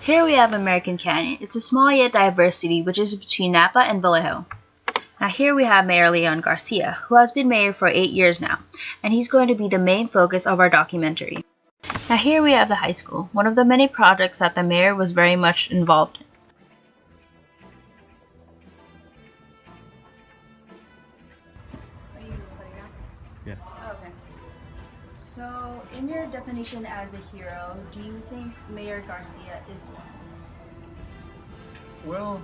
Here we have American Canyon. It's a small yet diverse city which is between Napa and Vallejo. Now here we have Mayor Leon Garcia, who has been mayor for 8 years now, and he's going to be the main focus of our documentary. Now here we have the high school, one of the many projects that the mayor was very much involved in. Are you recording now? Yeah. Okay. So, in your definition as a hero, do you think Mayor Garcia is one? Well,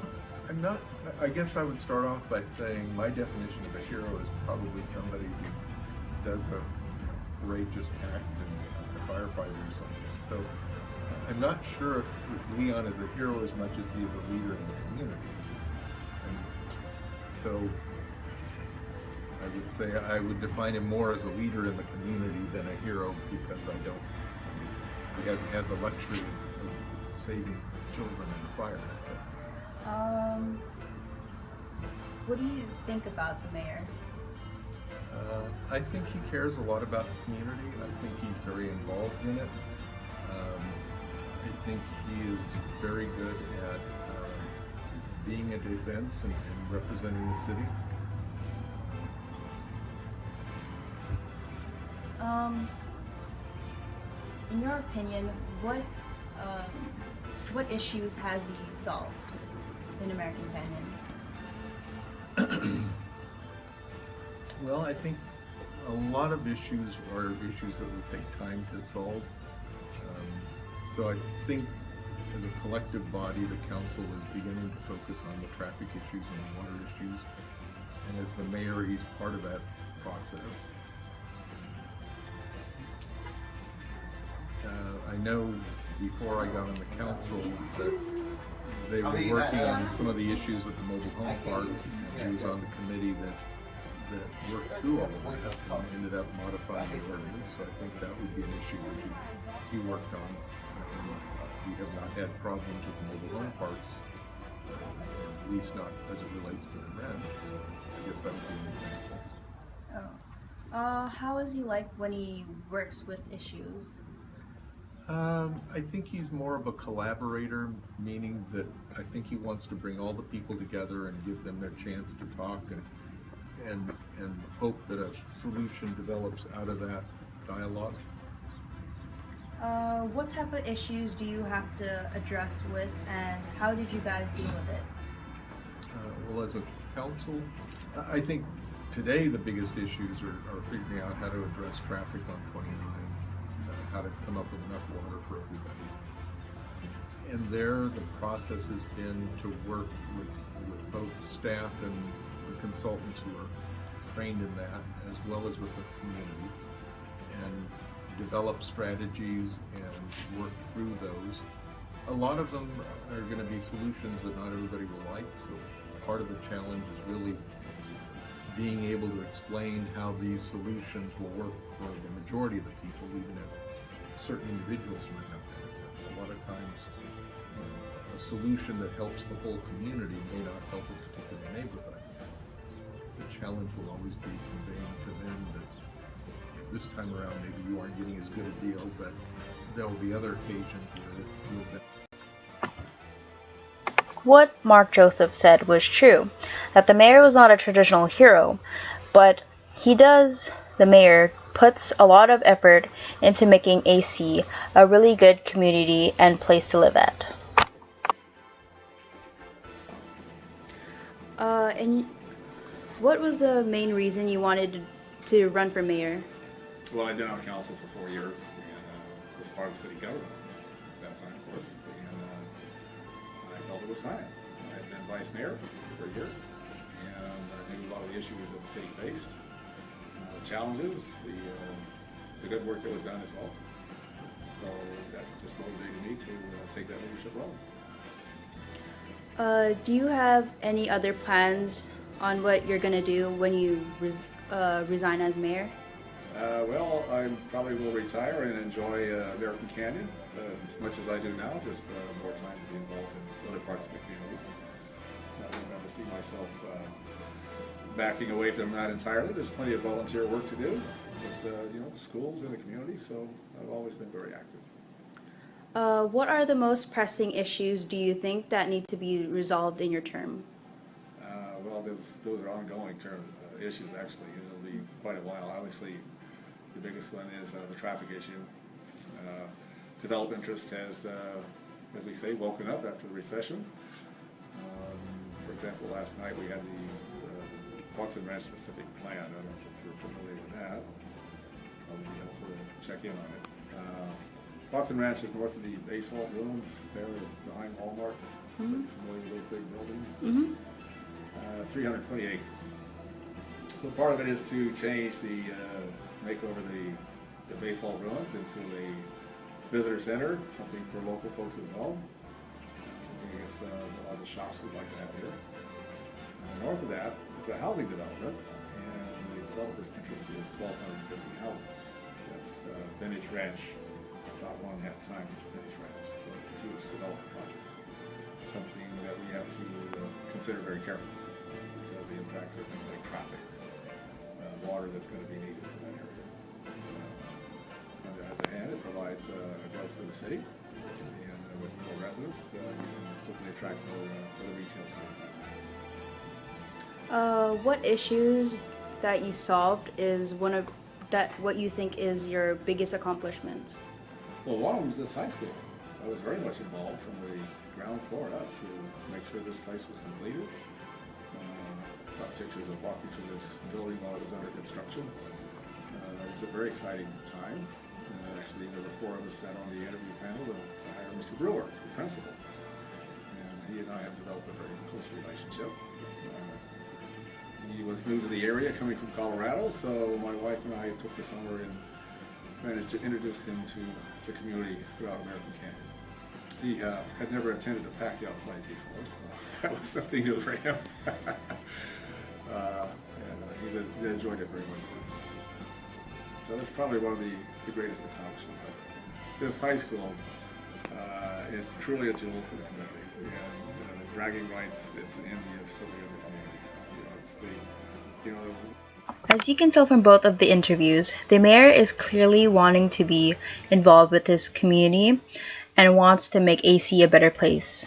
I'm not. I guess I would start off by saying my definition of a hero is probably somebody who does a courageous act and a firefighter or something. So I'm not sure if Leon is a hero as much as he is a leader in the community. And so I would say I would define him more as a leader in the community than a hero, because he hasn't had the luxury of saving children in the fire. What do you think about the mayor? I think he cares a lot about the community. I think he's very involved in it. I think he is very good at being at events and representing the city. In your opinion, what issues has he solved in American Canyon? Well, I think a lot of issues are issues that will take time to solve. So I think as a collective body, the council is beginning to focus on the traffic issues and the water issues. And as the mayor, he's part of that process. I know before I got on the council that they were working on some of the issues with the mobile home parks. He was on the committee that worked through all of that and ended up modifying the ordinance. So I think that would be an issue that he worked on. We have not had problems with the mobile home parks, at least not as it relates to the rent. So I guess that would be an example. How is he like when he works with issues? I think he's more of a collaborator, meaning that I think he wants to bring all the people together and give them their chance to talk and hope that a solution develops out of that dialogue. What type of issues do you have to address with, and how did you guys deal with it? Well, as a council, I think today the biggest issues are figuring out how to address traffic on 29, how to come up with enough water for everybody. And there, the process has been to work with both staff and the consultants who are trained in that, as well as with the community, and develop strategies and work through those. A lot of them are going to be solutions that not everybody will like, so part of the challenge is really being able to explain how these solutions will work for the majority of the people, even if certain individuals might not benefit. A lot of times, a solution that helps the whole community may not help a particular neighborhood. The challenge will always be conveying to them that this time around maybe you aren't getting as good a deal, but there will be other occasions where you'll benefit. What Mark Joseph said was true, that the mayor was not a traditional hero, but the mayor puts a lot of effort into making AC a really good community and place to live at. And what was the main reason you wanted to run for mayor? Well, I'd been on council for 4 years and was part of city government at that time, of course. And I felt it was time. I had been vice mayor for a year, and I knew a lot of the issues that the city faced, the challenges, the good work that was done as well. So that just motivated me to take that leadership role. Do you have any other plans on what you're gonna do when you resign as mayor? Well, I probably will retire and enjoy American Canyon as much as I do now, just more time to be involved in other parts of the community. I don't ever see myself backing away from that entirely. There's plenty of volunteer work to do with the schools and the community, so I've always been very active. What are the most pressing issues do you think that need to be resolved in your term? Well, those are ongoing issues, actually. It'll be quite a while. Obviously, the biggest one is the traffic issue. Development interest has, as we say, woken up after the recession. For example, last night we had the Watson Ranch specific plan. I don't know if you're familiar with that. I'll be able to check in on it. Watson Ranch is north of the basalt ruins, there behind Walmart. Mm-hmm. Familiar with those big buildings? Mm-hmm. 320 acres. So part of it is to change make over the basalt ruins into a visitor center, something for local folks as well. Something I guess a lot of the shops would like to have here. North of that is a housing development, and the developer's interest is 1,250 houses. That's Vintage Ranch, about 1.5 times Vintage Ranch. So it's a huge development project. Something that we have to consider very carefully, because the impacts are things like traffic, water that's going to be needed for that area. On the other hand, it provides growth for the city, and with more residents, we can hopefully attract more retail stores. What issues that you solved is what you think is your biggest accomplishment? Well, one of them is this high school. I was very much involved from the ground floor up to make sure this place was completed. Got pictures of walking through this building while it was under construction. It was a very exciting time. Actually, there were 4 of us sat on the interview panel to hire Mr. Brewer, the principal. And he and I have developed a very close relationship. He was new to the area, coming from Colorado, so my wife and I took the summer and managed to introduce him to the community throughout American Canyon. He had never attended a Pacquiao fight before, so that was something new for him. He's enjoyed it very much since. So that's probably one of the greatest accomplishments I've had. This high school is truly a jewel for the community. And bragging rights, it's an envy of so many other communities. As you can tell from both of the interviews, the mayor is clearly wanting to be involved with his community and wants to make AC a better place.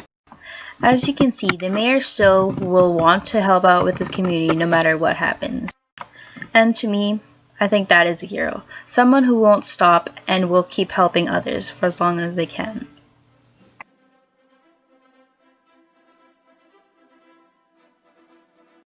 As you can see, the mayor still will want to help out with his community no matter what happens. And to me, I think that is a hero. Someone who won't stop and will keep helping others for as long as they can.